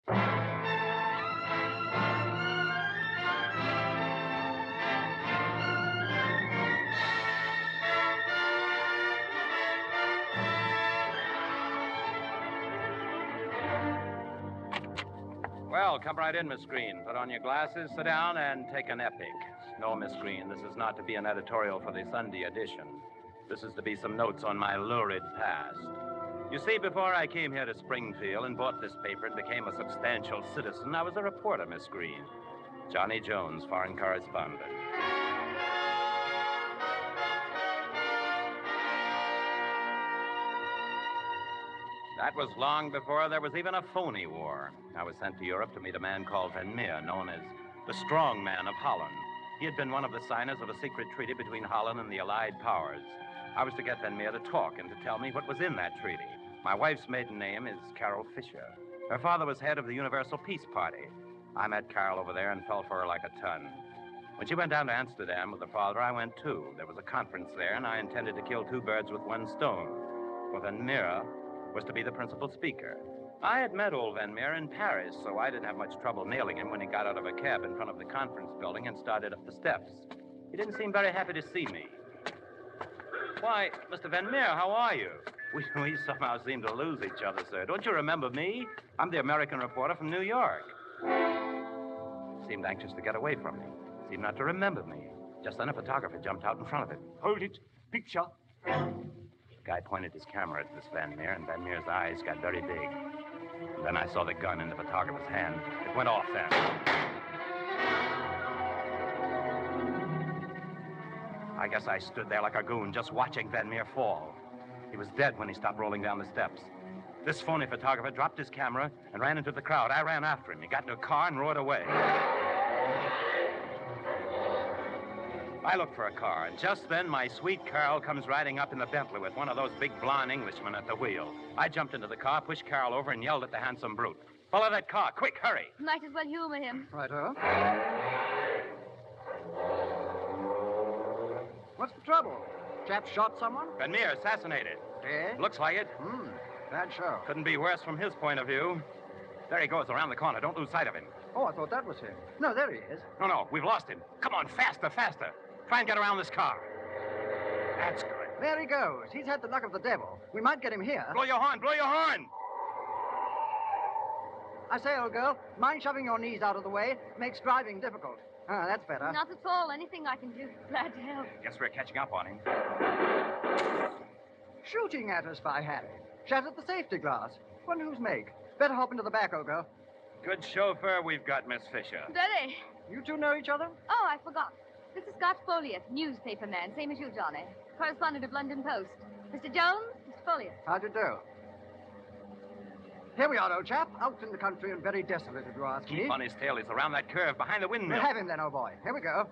Well, come right in, Miss Green. Put on your glasses, sit down, and take an epic. No, Miss Green, this is not to be an editorial for the Sunday edition. This is to be some notes on my lurid past. You see, before I came here to Springfield and bought this paper and became a substantial citizen, I was a reporter, Miss Green. Johnny Jones, foreign correspondent. That was long before there was even a phony war. I was sent to Europe to meet a man called Van Meer, known as the Strong Man of Holland. He had been one of the signers of a secret treaty between Holland and the Allied powers. I was to get Van Meer to talk and to tell me what was in that treaty. My wife's maiden name is Carol Fisher. Her father was head of the Universal Peace Party. I met Carol over there and fell for her like a ton. When she went down to Amsterdam with her father, I went too. There was a conference there, and I intended to kill two birds with one stone. For Van Meer was to be the principal speaker. I had met old Van Meer in Paris, so I didn't have much trouble nailing him when he got out of a cab in front of the conference building and started up the steps. He didn't seem very happy to see me. Why, Mr. Van Meer, how are you? We somehow seem to lose each other, sir. Don't you remember me? I'm the American reporter from New York. He seemed anxious to get away from me. Seemed not to remember me. Just then a photographer jumped out in front of him. Hold it. Picture. The guy pointed his camera at this Van Meer, and Van Meer's eyes got very big. And then I saw the gun in the photographer's hand. It went off then. I guess I stood there like a goon, just watching Van Meer fall. He was dead when he stopped rolling down the steps. This phony photographer dropped his camera and ran into the crowd. I ran after him. He got into a car and roared away. I looked for a car, and just then my sweet Carol comes riding up in the Bentley with one of those big blonde Englishmen at the wheel. I jumped into the car, pushed Carol over, and yelled at the handsome brute. Follow that car, quick, hurry. Might as well humor him. Righto. What's the trouble? Chap shot someone? Van Meer assassinated. Dead? Looks like it. Bad show. Couldn't be worse from his point of view. There he goes, around the corner. Don't lose sight of him. Oh, I thought that was him. No, there he is. No, we've lost him. Come on, faster, faster. Try and get around this car. That's good. There he goes. He's had the luck of the devil. We might get him here. Blow your horn, blow your horn! I say, old girl, mind shoving your knees out of the way? Makes driving difficult. Ah, that's better. Not at all. Anything I can do. Glad to help. Guess we're catching up on him. Shooting at us, by Harry. Shattered the safety glass. Wonder whose make. Better hop into the back, old girl. Good chauffeur we've got, Miss Fisher. Very. You two know each other? Oh, I forgot. This is Scott Folliot, newspaper man, same as you, Johnny. Correspondent of London Post. Mr. Jones, Mr. Folliot. How'd you do? Here we are, old chap. Out in the country and very desolate, if you ask me. Keep on his tail. He's around that curve behind the windmill. We'll have him then, old boy. Here we go.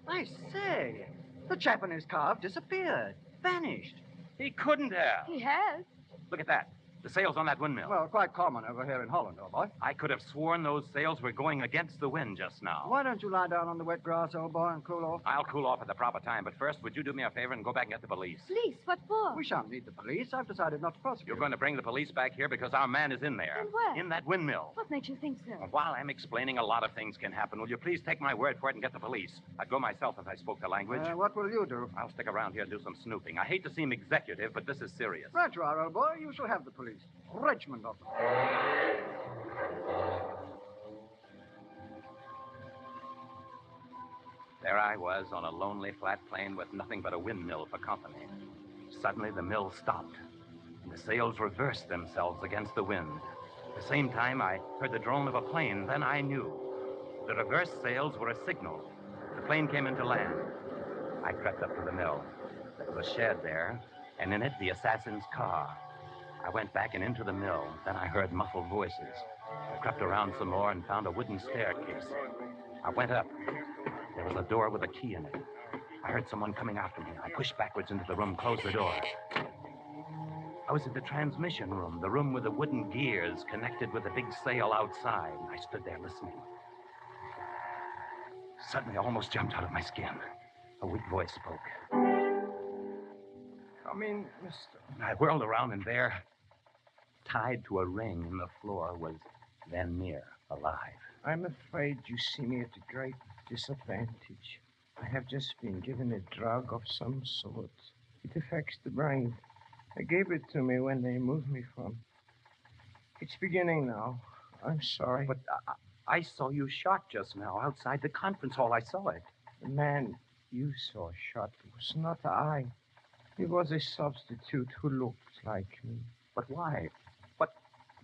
I say, the chap in his car disappeared. Vanished. He couldn't have. He has. Look at that. The sails on that windmill. Well, quite common over here in Holland, old boy. I could have sworn those sails were going against the wind just now. Why don't you lie down on the wet grass, old boy, and cool off? I'll cool off at the proper time, but first, would you do me a favor and go back and get the police? Police? What for? We shan't need the police. I've decided not to prosecute. You're going to bring the police back here because our man is in there. In where? In that windmill. What makes you think so? While I'm explaining, a lot of things can happen. Will you please take my word for it and get the police? I'd go myself if I spoke the language. What will you do? I'll stick around here and do some snooping. I hate to seem executive, but this is serious. Right you are, old boy. You shall have the police. Regiment of them. There I was on a lonely flat plain with nothing but a windmill for company. Suddenly the mill stopped, and the sails reversed themselves against the wind. At the same time, I heard the drone of a plane. Then I knew. The reversed sails were a signal. The plane came into land. I crept up to the mill. There was a shed there, and in it the assassin's car. I went back and into the mill. Then I heard muffled voices. I crept around some more and found a wooden staircase. I went up. There was a door with a key in it. I heard someone coming after me. I pushed backwards into the room, closed the door. I was in the transmission room, the room with the wooden gears connected with the big sail outside. I stood there listening. Suddenly, I almost jumped out of my skin. A weak voice spoke. Come in, mister. I whirled around, and there tied to a ring in the floor, was Van Meer, alive. I'm afraid you see me at a great disadvantage. I have just been given a drug of some sort. It affects the brain. They gave it to me when they moved me from. It's beginning now. I'm sorry. But I saw you shot just now outside the conference hall. I saw it. The man you saw shot was not I. He was a substitute who looked like me. But why?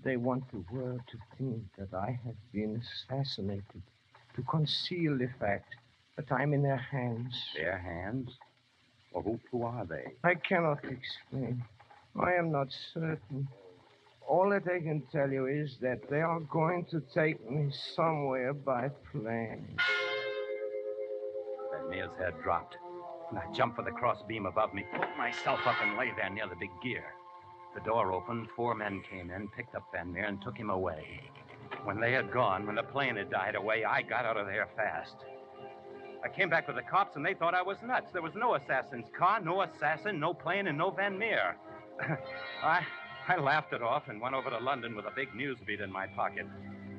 They want the world to think that I have been assassinated, to conceal the fact that I'm in their hands. Their hands? Well, who are they? I cannot explain. I am not certain. All that I can tell you is that they are going to take me somewhere by plane. Van Meer's head dropped, and I jumped for the crossbeam above me, pulled myself up, and lay there near the big gear. The door opened, 4 men came in, picked up Van Meer, and took him away. When they had gone, when the plane had died away, I got out of there fast. I came back with the cops, and they thought I was nuts. There was no assassin's car, no assassin, no plane, and no Van Meer. I laughed it off and went over to London with a big news beat in my pocket.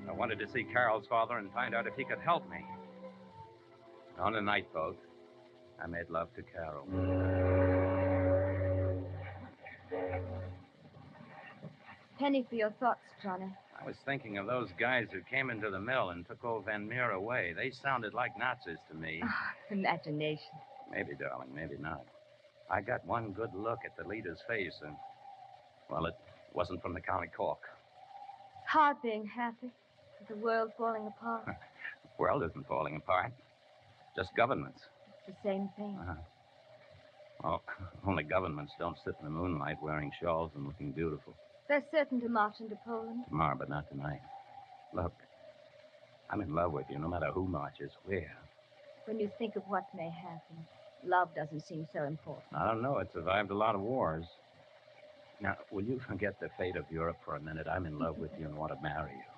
I wanted to see Carol's father and find out if he could help me. On a night boat, I made love to Carol. Penny for your thoughts, Johnny. I was thinking of those guys who came into the mill and took old Van Meer away. They sounded like Nazis to me. Oh, imagination. Maybe, darling, maybe not. I got one good look at the leader's face, and, well, it wasn't from the County Cork. Hard being happy with the world falling apart. The world isn't falling apart. Just governments. It's the same thing. Well, only governments don't sit in the moonlight wearing shawls and looking beautiful. They're certain to march into Poland. Tomorrow, but not tonight. Look, I'm in love with you, no matter who marches where. When you think of what may happen, love doesn't seem so important. I don't know. It survived a lot of wars. Now, will you forget the fate of Europe for a minute? I'm in love with you and want to marry you.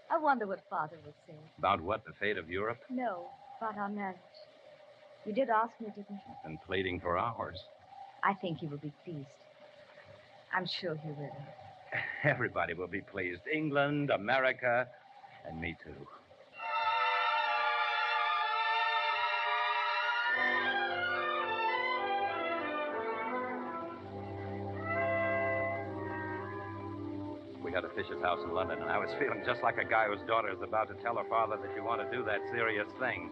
I wonder what Father would say. About what? The fate of Europe? No, about our marriage. You did ask me, didn't you? I've been pleading for hours. I think he will be pleased. I'm sure he will. Everybody will be pleased. England, America, and me too. We got a Fisher's house in London, and I was feeling just like a guy whose daughter is about to tell her father that you want to do that serious thing.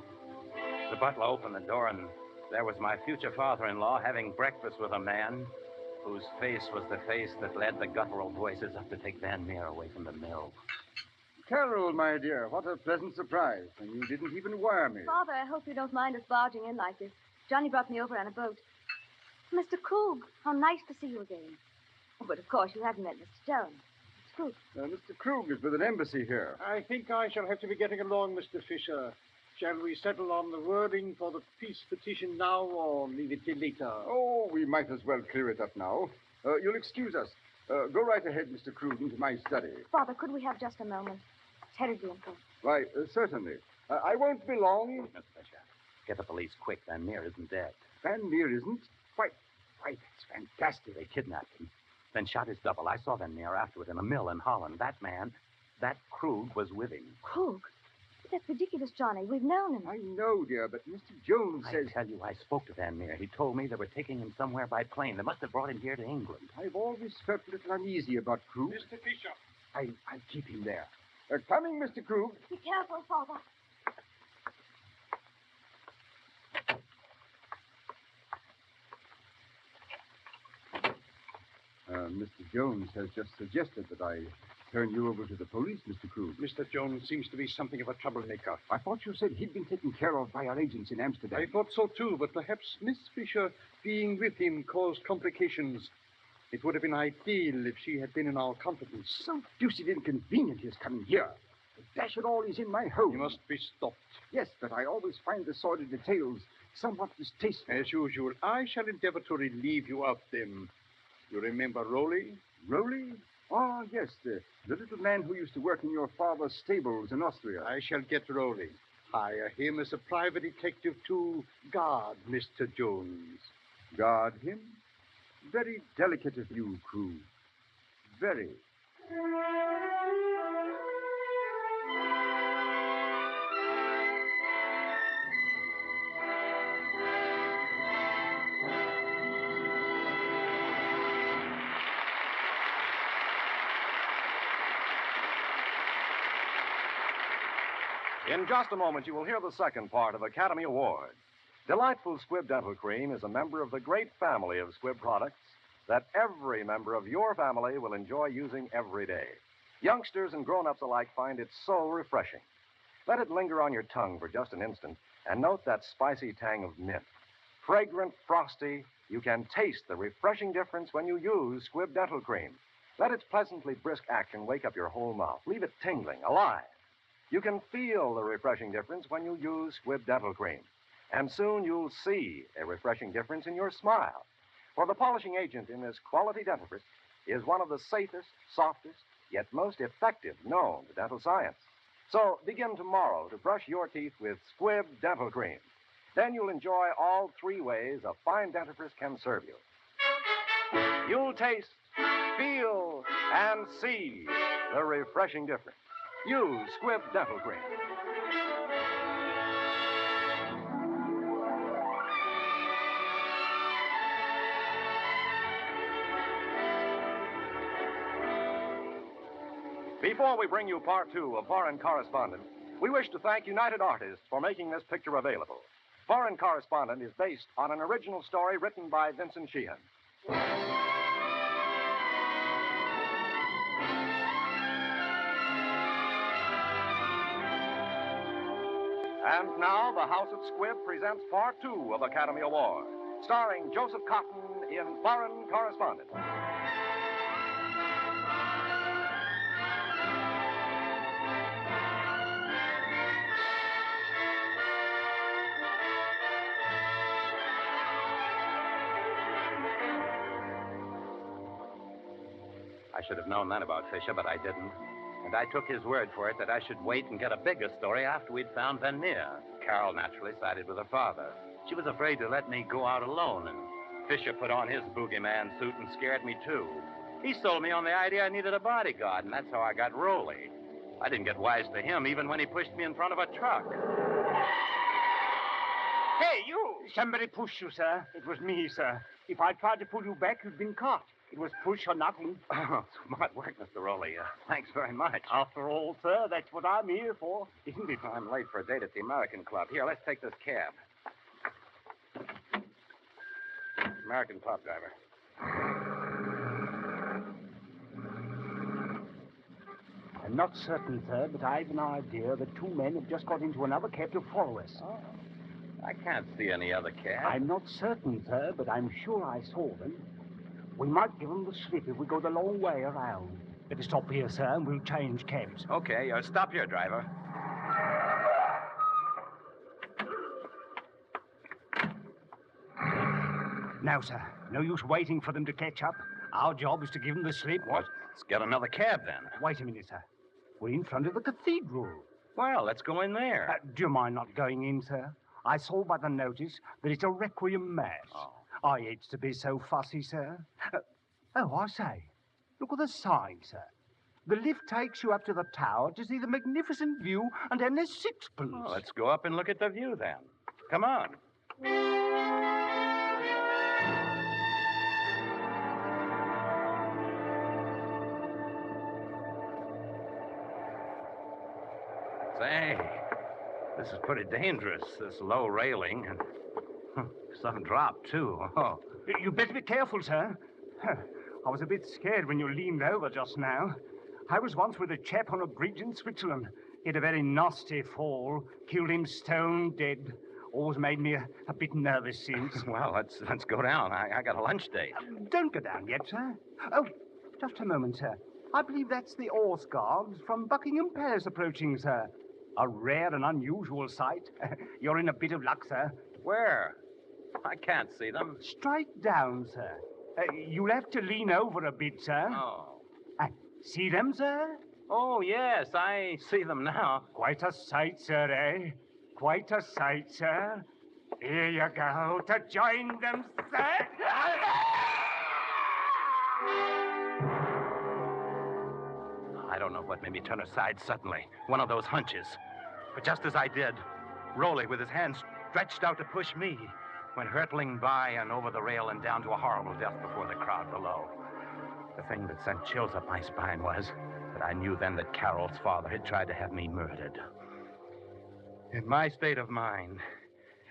The butler opened the door, and there was my future father-in-law having breakfast with a man whose face was the face that led the guttural voices up to take Van Meer away from the mill. Carol, my dear, what a pleasant surprise. And you didn't even wire me. Father, I hope you don't mind us barging in like this. Johnny brought me over on a boat. Mr. Krug, how nice to see you again. Oh, but of course you haven't met Mr. Jones. Mr. Krug. Mr. Krug is with an embassy here. I think I shall have to be getting along, Mr. Fisher. Shall we settle on the wording for the peace petition now, or leave it till later? Oh, we might as well clear it up now. You'll excuse us. Go right ahead, Mr. Krug, into my study. Father, could we have just a moment? Terribly important. Why, certainly. I won't be long. Mr. Fisher, get the police quick. Van Meer isn't dead. Van Meer isn't? Why, that's fantastic. They kidnapped him, then shot his double. I saw Van Meer afterward in a mill in Holland. That man, that Krug, was with him. Krug? That's ridiculous, Johnny. We've known him. I know, dear, but Mr. Jones says... I tell you, I spoke to Van Meer. He told me they were taking him somewhere by plane. They must have brought him here to England. I've always felt a little uneasy about Krug. Mr. Fisher. I'll keep him there. Coming, Mr. Krug. Be careful, Father. Mr. Jones has just suggested that I turn you over to the police, Mr. Krug. Mr. Jones seems to be something of a troublemaker. I thought you said he'd been taken care of by our agents in Amsterdam. I thought so, too, but perhaps Miss Fisher being with him caused complications. It would have been ideal if she had been in our confidence. So deuced inconvenient his coming here. Dash it all, he's in my home. He must be stopped. Yes, but I always find the sordid details somewhat distasteful. As usual, I shall endeavor to relieve you of them. You remember Rowley? Rowley? Ah, yes, the little man who used to work in your father's stables in Austria. I shall get Rowley. Hire him as a private detective to guard Mr. Jones. Guard him? Very delicate of you, Krug. Very. In just a moment, you will hear the second part of Academy Awards. Delightful Squibb Dental Cream is a member of the great family of Squibb products that every member of your family will enjoy using every day. Youngsters and grown-ups alike find it so refreshing. Let it linger on your tongue for just an instant and note that spicy tang of mint. Fragrant, frosty, you can taste the refreshing difference when you use Squibb Dental Cream. Let its pleasantly brisk action wake up your whole mouth. Leave it tingling, alive. You can feel the refreshing difference when you use Squibb Dental Cream. And soon you'll see a refreshing difference in your smile. For the polishing agent in this quality dentifrice is one of the safest, softest, yet most effective known to dental science. So begin tomorrow to brush your teeth with Squibb Dental Cream. Then you'll enjoy all three ways a fine dentifrice can serve you. You'll taste, feel, and see the refreshing difference. Use Squibb Dental Cream. Before we bring you part two of Foreign Correspondent, we wish to thank United Artists for making this picture available. Foreign Correspondent is based on an original story written by Vincent Sheean. And now, the House of Squibb presents part two of Academy Award, starring Joseph Cotten in Foreign Correspondent. I should have known that about Fisher, but I didn't. And I took his word for it that I should wait and get a bigger story after we'd found Van Meer. Carol naturally sided with her father. She was afraid to let me go out alone, and Fisher put on his boogeyman suit and scared me, too. He sold me on the idea I needed a bodyguard, and that's how I got Rolly. I didn't get wise to him even when he pushed me in front of a truck. Hey, you! Somebody pushed you, sir. It was me, sir. If I tried to pull you back, you'd been caught. It was push or nothing. Oh, smart work, Mr. Rolly. Thanks very much. After all, sir, that's what I'm here for, isn't it? I'm late for a date at the American Club. Here, let's take this cab. American Club driver. I'm not certain, sir, but I've an idea that two men have just got into another cab to follow us. Oh, I can't see any other cab. I'm not certain, sir, but I'm sure I saw them. We might give them the slip if we go the long way around. Better stop here, sir, and we'll change cabs. Okay, stop here, driver. Now, sir, no use waiting for them to catch up. Our job is to give them the slip. What? Let's get another cab, then. Wait a minute, sir. We're in front of the cathedral. Well, let's go in there. Do you mind not going in, sir? I saw by the notice that it's a requiem mass. Oh. I hates to be so fussy, sir. I say, look at the sign, sir. The lift takes you up to the tower to see the magnificent view, and then there's sixpence. Well, let's go up and look at the view, then. Come on. Say, this is pretty dangerous, this low railing, and some drop, too. Oh. You better be careful, sir. I was a bit scared when you leaned over just now. I was once with a chap on a bridge in Switzerland. He had a very nasty fall, killed him stone dead. Always made me a bit nervous since. Well, let's go down. I got a lunch date. Don't go down yet, sir. Oh, just a moment, sir. I believe that's the Horse Guards from Buckingham Palace approaching, sir. A rare and unusual sight. You're in a bit of luck, sir. Where? I can't see them. Straight down, sir. You'll have to lean over a bit, sir. Oh. See them, sir? Oh, yes, I see them now. Quite a sight, sir, eh? Quite a sight, sir. Here you go to join them, sir. I don't know what made me turn aside suddenly. One of those hunches. But just as I did, Rowley, with his hand stretched out to push me, went hurtling by and over the rail and down to a horrible death before the crowd below. The thing that sent chills up my spine was that I knew then that Carol's father had tried to have me murdered. In my state of mind,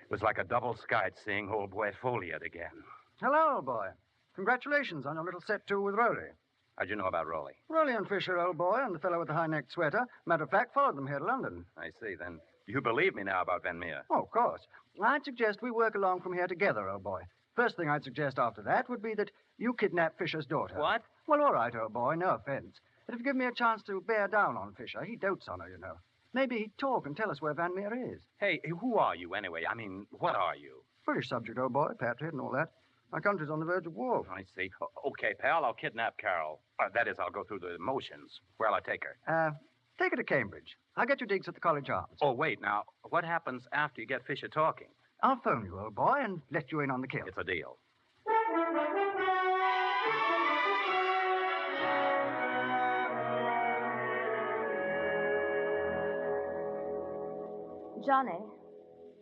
it was like a double skite seeing old boy Folliot again. Hello, old boy. Congratulations on your little set to with Rowley. How'd you know about Rowley? Rowley and Fisher, old boy, and the fellow with the high-necked sweater. Matter of fact, followed them here to London. I see. Then you believe me now about Van Meer? Oh, of course. I'd suggest we work along from here together, old boy. First thing I'd suggest after that would be that you kidnap Fisher's daughter. What? Well, all right, old boy, no offense. But if you give me a chance to bear down on Fisher, he dotes on her, you know. Maybe he'd talk and tell us where Van Meer is. Hey, who are you anyway? I mean, what are you? British subject, old boy, patriot and all that. Our country's on the verge of war. I see. Okay, pal, I'll kidnap Carol. That is, I'll go through the motions. Where'll I take her? Take her to Cambridge. I'll get you digs at the College Arms. Oh, wait, now, what happens after you get Fisher talking? I'll phone you, old boy, and let you in on the kill. It's a deal. Johnny,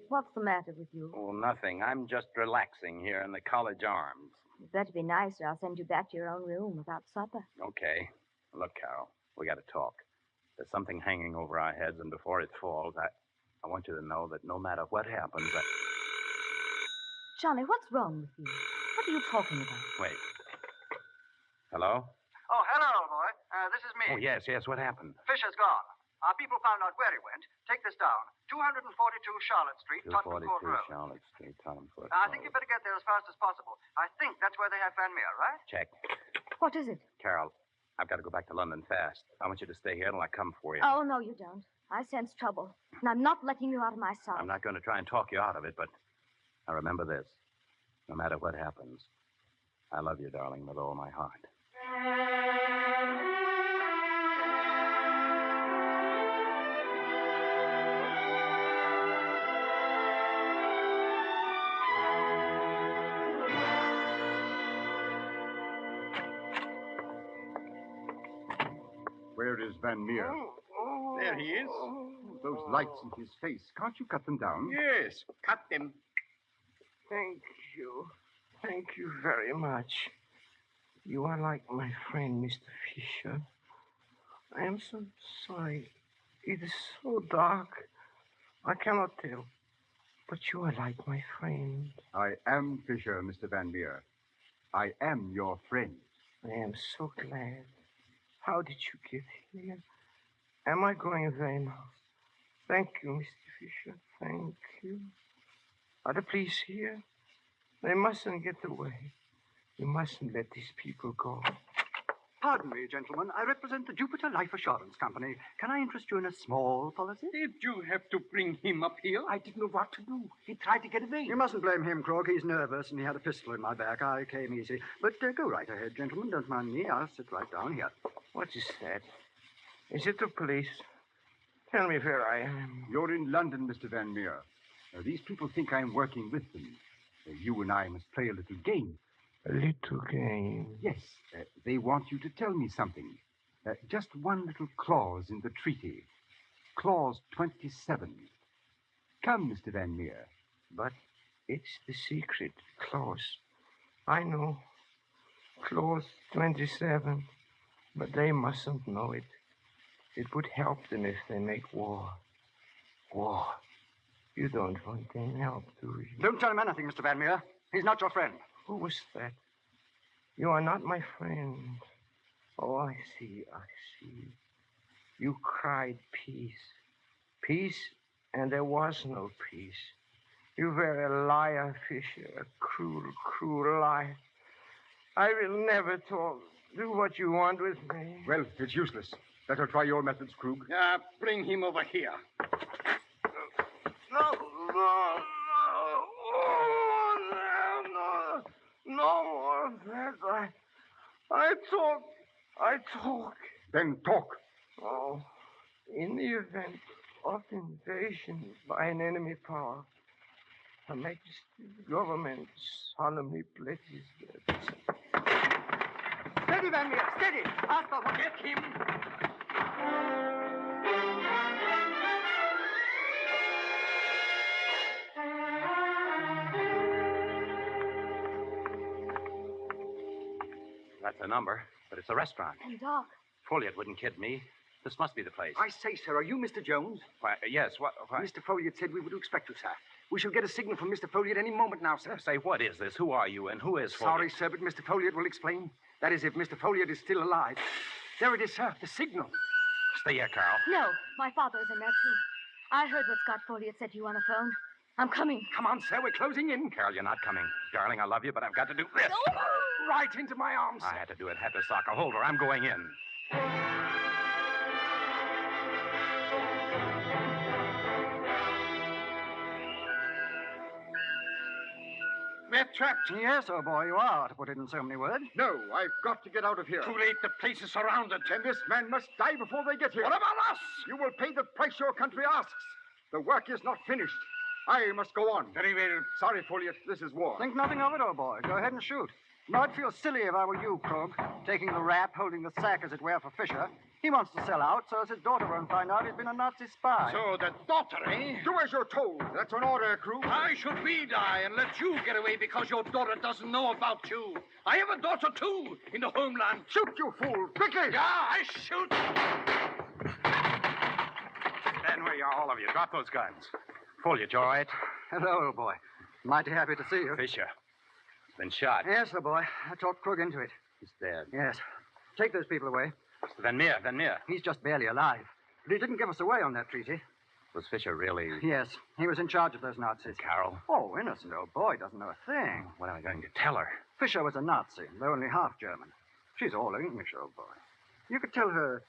what's the matter with you? Oh, nothing. I'm just relaxing here in the College Arms. You'd better be nice or I'll send you back to your own room without supper. Okay. Look, Carol, we got to talk. There's something hanging over our heads, and before it falls, I want you to know that no matter what happens, Johnny, what's wrong with you? What are you talking about? Wait. Hello? Oh, hello, old boy. This is me. Oh, yes, what happened? Fisher's gone. Our people found out where he went. Take this down. 242 Charlotte Street, Tottenham Court 242 Road. Charlotte Street, Tottenham Court I think you better get there as fast as possible. I think that's where they have Van Meer, right? Check. What is it? Carol, I've got to go back to London fast. I want you to stay here till I come for you. Oh, no, you don't. I sense trouble, and I'm not letting you out of my sight. I'm not going to try and talk you out of it, but now remember this. No matter what happens, I love you, darling, with all my heart. Where is Van Meer? There he is. Those lights in his face. Can't you cut them down? Yes, cut them. Thank you. Thank you very much. You are like my friend, Mr. Fisher. I am so sorry. It is so dark. I cannot tell. But you are like my friend. I am Fisher, Mr. Van Meer. I am your friend. I am so glad. How did you get here? Am I going away now? Thank you, Mr. Fisher. Thank you. Are the police here? They mustn't get away. You mustn't let these people go. Pardon me, gentlemen. I represent the Jupiter Life Assurance Company. Can I interest you in a small policy? Did you have to bring him up here? I didn't know what to do. He tried to get away. You mustn't blame him, Crook. He's nervous, and he had a pistol in my back. I came easy. But go right ahead, gentlemen. Don't mind me. I'll sit right down here. What is that? Is it the police? Tell me where I am. You're in London, Mr. Van Meer. These people think I'm working with them. You and I must play a little game. A little game? Yes. They want you to tell me something. Just one little clause in the treaty. Clause 27. Come, Mr. Van Meer. But it's the secret clause. I know. Clause 27. But they mustn't know it. It would help them if they make war. War. You don't want any help, do you? Don't tell him anything, Mr. Van Meer. He's not your friend. Who was that? You are not my friend. Oh, I see. You cried peace. Peace, and there was no peace. You were a liar, Fisher. A cruel, cruel liar. I will never talk. Do what you want with me. Well, it's useless. Better try your methods, Krug. Bring him over here. No more of that. I talk. Then talk. Oh, in the event of invasion by an enemy power, Her Majesty's government solemnly pledges that... Steady, Van Meer, steady. Ask for what... Get him. That's the number, but it's a restaurant. And Doc. Folliot wouldn't kid me. This must be the place. I say, sir, are you Mr. Jones? Why, yes, what? Mr. Folliot said we were to expect you, sir. We shall get a signal from Mr. Folliot any moment now, sir. Say, what is this? Who are you and who is Folliot? Sorry, sir, but Mr. Folliot will explain. That is, if Mr. Folliot is still alive. There it is, sir, the signal. Stay here, Carol. No, my father is in there, too. I heard what Scott Folliot said to you on the phone. I'm coming. Come on, sir, we're closing in. Carol, you're not coming. Darling, I love you, but I've got to do this. No! Right into my arms, sir. I had to do it. Had to sock a holder. I'm going in. We're trapped. Yes, old boy, you are, to put it in so many words. No, I've got to get out of here. Too late. The place is surrounded. And this man must die before they get here. What about us? You will pay the price your country asks. The work is not finished. I must go on. Very well. Sorry, Folliot, this is war. Think nothing of it, old boy. Go ahead and shoot. No, I'd feel silly if I were you, Krug. Taking the rap, holding the sack, as it were, for Fisher. He wants to sell out so as his daughter won't find out he's been a Nazi spy. So the daughter, eh? Do as you're told. That's an order, crew. Why should we die and let you get away because your daughter doesn't know about you? I have a daughter, too, in the homeland. Shoot, you fool. Quickly. Yeah, I shoot. Stand where you are, all of you. Drop those guns. Folliot, you all right? Hello, old boy. Mighty happy to see you. Fisher. Been shot. Yes, old boy. I talked Krug into it. He's dead. Yes. Take those people away. Van Meer. He's just barely alive. But he didn't give us away on that treaty. Was Fisher really... Yes. He was in charge of those Nazis. Carol? Oh, innocent old boy. Doesn't know a thing. What am I going to tell her? Fisher was a Nazi, though only half German. She's all English, old boy. You could tell her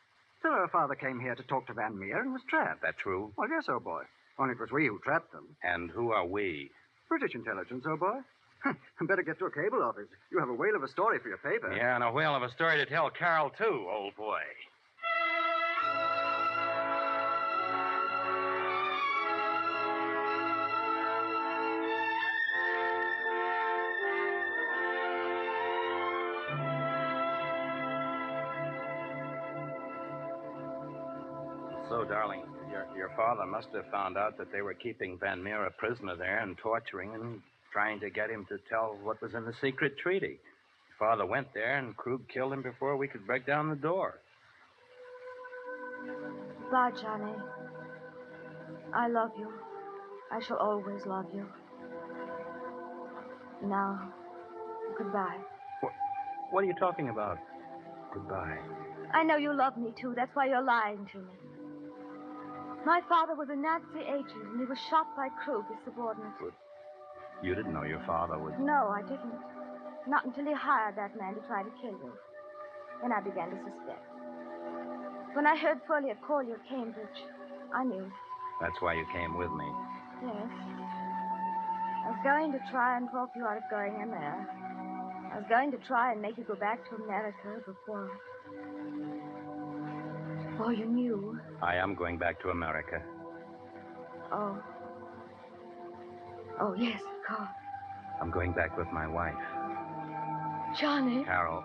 father came here to talk to Van Meer and was trapped. That true? Well, yes, old boy. Only it was we who trapped them. And who are we? British intelligence, old boy. Better get to a cable office. You have a whale of a story for your paper. Yeah, and a whale of a story to tell Carol, too, old boy. So, darling, your father must have found out that they were keeping Van Meer a prisoner there and torturing and trying to get him to tell what was in the secret treaty. Father went there, and Krug killed him before we could break down the door. Goodbye, Johnny. I love you. I shall always love you. Now, goodbye. What are you talking about? Goodbye. I know you love me, too. That's why you're lying to me. My father was a Nazi agent, and he was shot by Krug, his subordinate. But you didn't know your father was... No, I didn't. Not until he hired that man to try to kill you. Then I began to suspect. When I heard Folliot call you at Cambridge, I knew. That's why you came with me. Yes. I was going to try and talk you out of going in there. I was going to try and make you go back to America before you knew. I am going back to America. Oh. Oh, yes, of course. I'm going back with my wife. Johnny. Carol,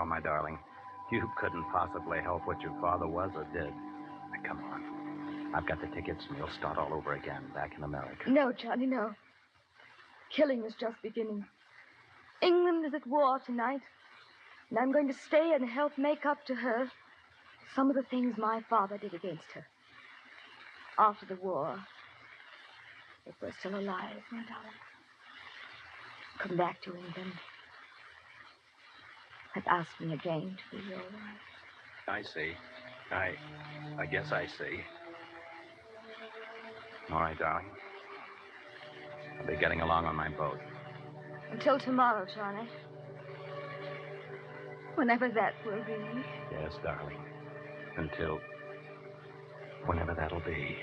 my darling, you couldn't possibly help what your father was or did. Now, come on. I've got the tickets, and you'll start all over again back in America. No, Johnny, no. Killing is just beginning. England is at war tonight, and I'm going to stay and help make up to her some of the things my father did against her. After the war, if we're still alive, my darling, come back to England and ask me again to be your wife. I see. I guess I see. All right, darling. I'll be getting along on my boat. Until tomorrow, Johnny. Whenever that will be. Yes, darling. Until whenever that'll be.